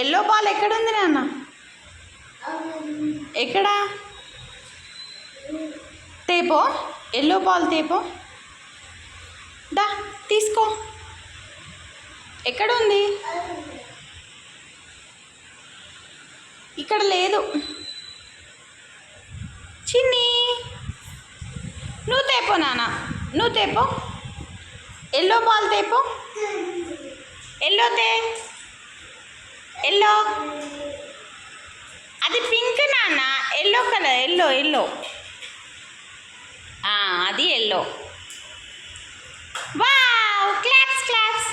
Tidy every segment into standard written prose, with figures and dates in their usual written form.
Yellow ball ఎక్కడుంది నాన్న? ఎక్కడా? తేపో, ఎల్లో బాల్ తేపో. దా తీసుకో. ఎక్కడుంది? ఇక్కడ లేదు. చిన్ని నువ్వు తేపో నాన్న, నువ్వు తేపో. ఎల్లో బాల్ తేపో. ఎల్లో తే, ఎల్లో. అది పింక్ నాన్న, ఎల్లో కలర్, ఎల్లో ఎల్లో. అది yellow. Wow, claps claps.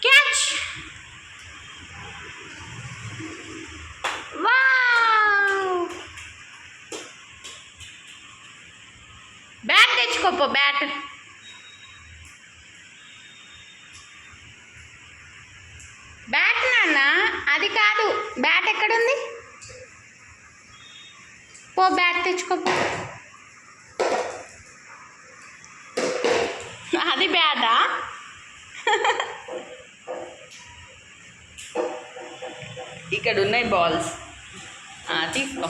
Catch. Wow. Bat తెచ్చుకోపో, బ్యాట్. బ్యాట్ నాన్న, అది కాదు. బ్యాట్ ఎక్కడుంది? పో బ్యాట్ తెచ్చుకోపో. అది బ్యాటా? ఇక్కడ ఉన్నాయి బాల్స్, తీసుకో.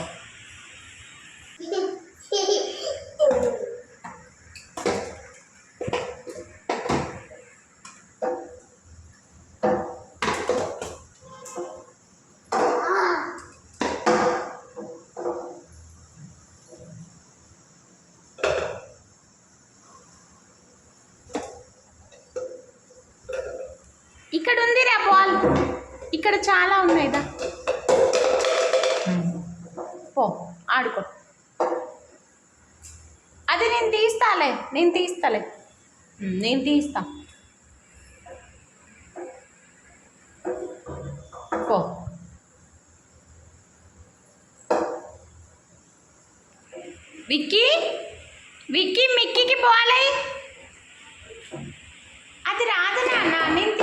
ఇక్కడ ఉందిరా బాల్, ఇక్కడ చాలా ఉన్నాయిదా. పో ఆడుకో. అది నేను తీస్తాలే, నేను తీస్తాలే, నేను తీస్తా. పో. విక్కీ, విక్కీ మిక్కీకి బాల్ అయ్యి. అది రాదు నాన్న, నేను